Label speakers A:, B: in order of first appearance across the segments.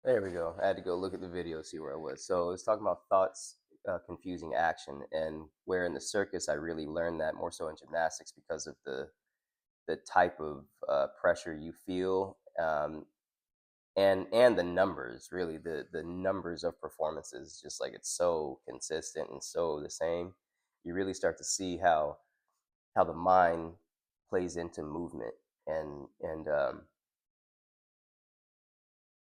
A: There we go. I had to go look at the video, see where I was. So it's talking about thoughts confusing action, and where in the circus I really learned that more so in gymnastics because of the type of pressure you feel, and the numbers. Really, the numbers of performances, just like it's so consistent and so the same. You really start to see how the mind plays into movement, and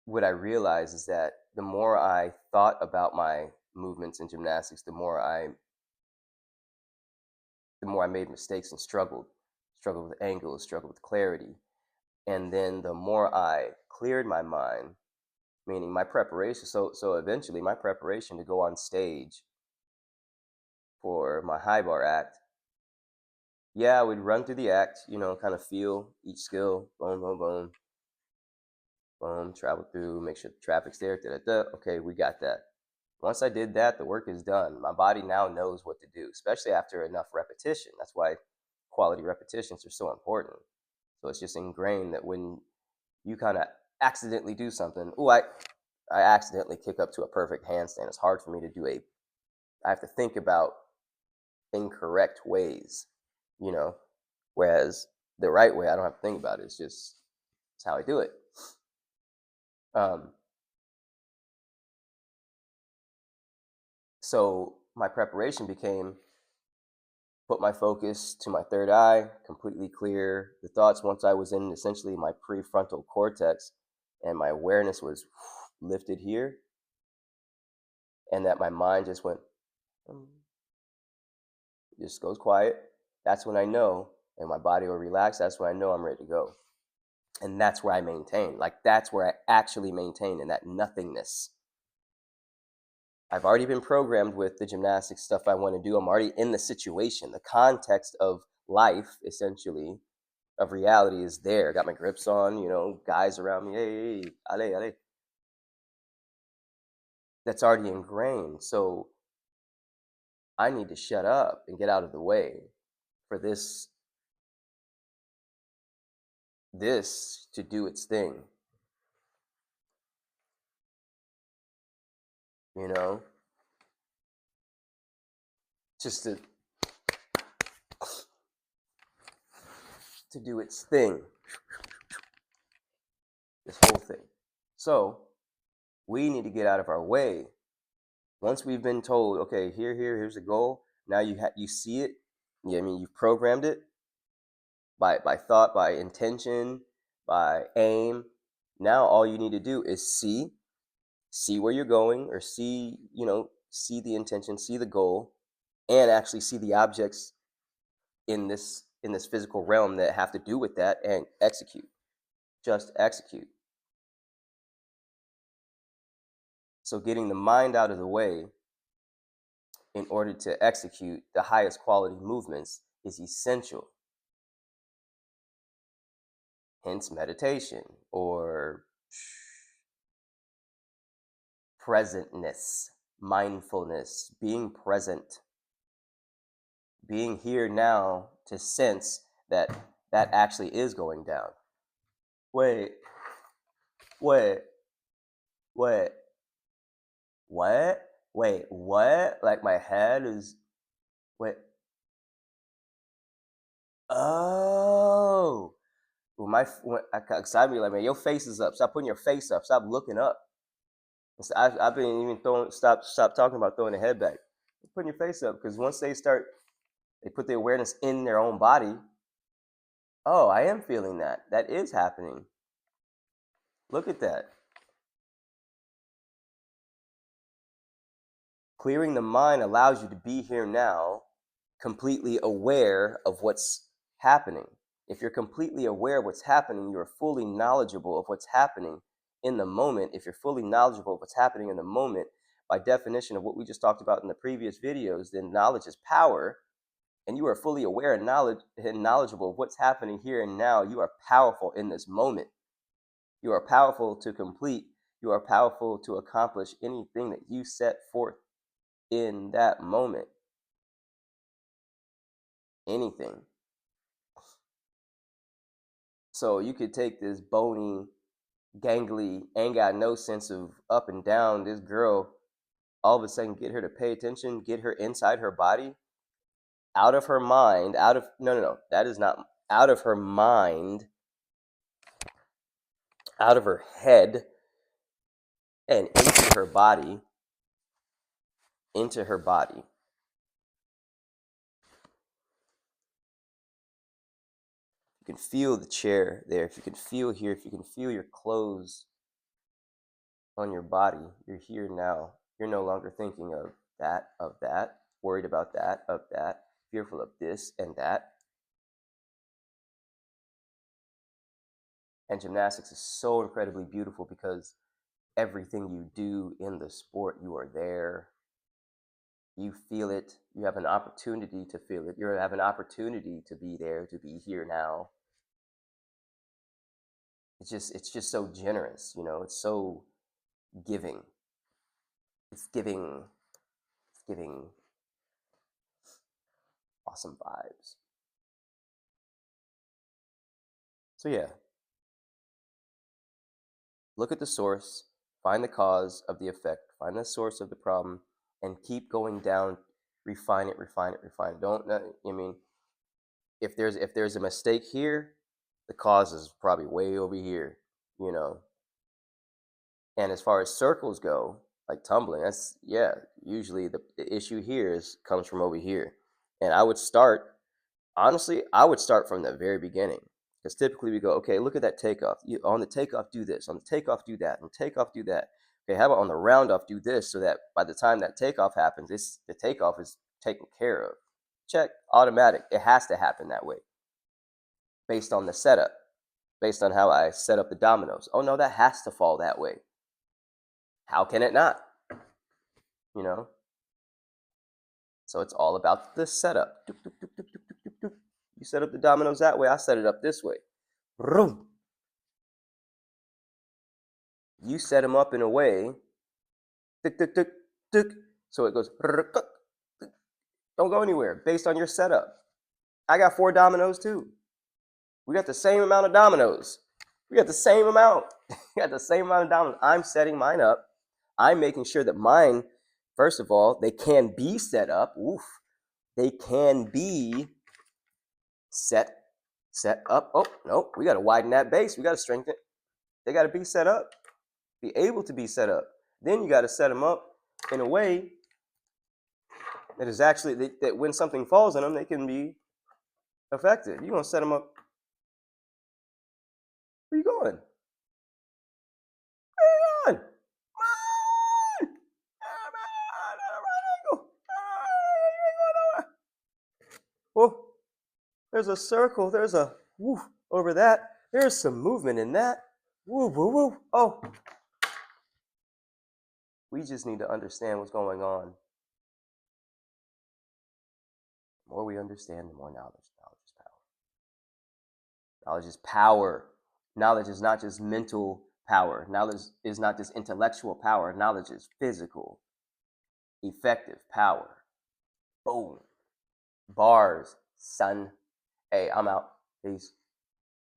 A: what I realized is that the more I thought about my movements in gymnastics, the more I made mistakes and struggled with angles, struggled with clarity. And then the more I cleared my mind, meaning my preparation. So eventually my preparation to go on stage for my high bar act, yeah, I would run through the act, kind of feel each skill, boom, boom, boom, boom, travel through, make sure the traffic's there, da, da, da. Okay, we got that. Once I did that, the work is done. My body now knows what to do, especially after enough repetition. That's why quality repetitions are so important. So it's just ingrained that when you kind of accidentally do something, I accidentally kick up to a perfect handstand. It's hard for me to I have to think about incorrect ways, you know, whereas the right way, I don't have to think about it. It's how I do it. Um, so my preparation became put my focus to my third eye, completely clear the thoughts once I was in essentially my prefrontal cortex and my awareness was lifted here, and that my mind just went, "Mm," just goes quiet. That's when I know, and my body will relax. That's when I know I'm ready to go. And that's where I maintain. Like, that's where I actually maintain in that nothingness. I've already been programmed with the gymnastics stuff I want to do. I'm already in the situation. The context of life, essentially, of reality is there. Got my grips on, guys around me, hey, hey, ale, ale. That's already ingrained. So I need to shut up and get out of the way for this to do its thing, you know, just to do its thing, this whole thing. So we need to get out of our way. Once we've been told, okay, here's the goal. Now you see it. Yeah, I mean, you've programmed it by thought, by intention, by aim. Now all you need to do is see where you're going, or see the intention, see the goal, and actually see the objects in this physical realm that have to do with that, and execute. Just execute. So getting the mind out of the way in order to execute the highest quality movements is essential. Hence meditation, or presentness, mindfulness, being present, being here now to sense that that actually is going down. Wait, wait, wait, what? Wait, what? Like my head is, wait, oh. Well, cause I be like, man, your face is up. Stop putting your face up. Stop looking up. I've been even stop talking about throwing the head back. Putting your face up, because once they put the awareness in their own body. Oh, I am feeling that. That is happening. Look at that. Clearing the mind allows you to be here now, completely aware of what's happening. If you're completely aware of what's happening, you're fully knowledgeable of what's happening in the moment. If you're fully knowledgeable of what's happening in the moment, by definition of what we just talked about in the previous videos, then knowledge is power, and you are fully aware and knowledgeable of what's happening here and now. You are powerful in this moment. You are powerful to complete. You are powerful to accomplish anything that you set forth in that moment. Anything. So you could take this bony gangly, ain't got no sense of up and down. This girl, all of a sudden, get her to pay attention, get her inside her body, out of her mind, out of, no, no, no, that is not, out of her mind, out of her head, and into her body, into her body. You can feel the chair there. If you can feel here, if you can feel your clothes on your body, you're here now. You're no longer thinking of that, worried about that, of that, fearful of this and that. And gymnastics is so incredibly beautiful because everything you do in the sport, you are there. You feel it. You have an opportunity to feel it. You have an opportunity to be there, to be here now. It's just so generous, you know. It's so giving. It's giving. It's giving awesome vibes. So yeah, look at the source, find the cause of the effect, find the source of the problem, and keep going down. Refine it, refine it, refine it. Don't. I mean, if there's a mistake here, the cause is probably way over here. You know. And as far as circles go, like tumbling, that's, yeah. Usually the issue here comes from over here, and I would start, honestly, I would start from the very beginning. Because typically we go, okay, look at that takeoff. On the takeoff, do this. On the takeoff, do that. On the takeoff, do that. Okay, how about on the round off, do this, so that by the time that takeoff happens, the takeoff is taken care of. Check, automatic. It has to happen that way based on the setup, based on how I set up the dominoes. Oh no, that has to fall that way. How can it not? You know? So it's all about the setup. You set up the dominoes that way, I set it up this way. You set them up in a way, so it goes, don't go anywhere based on your setup. I got 4 dominoes too. We got the same amount of dominoes. We got the same amount. We got the same amount of dominoes. I'm setting mine up. I'm making sure that mine, first of all, they can be set up. Oof. They can be set up. Oh, no, we got to widen that base. We got to strengthen it. They got to be set up, be able to be set up. Then you got to set them up in a way that is actually, that when something falls on them, they can be effective. You're going to set them up. Where you going? Where you going? Come on! Oh, there's a circle. There's a woo over that. There's some movement in that. Woo, woo, woo. Oh, we just need to understand what's going on. The more we understand, the more knowledge. Knowledge is power. Knowledge is not just mental power. Knowledge is not just intellectual power. Knowledge is physical, effective power. Boom. Bars, son. Hey, I'm out. Peace.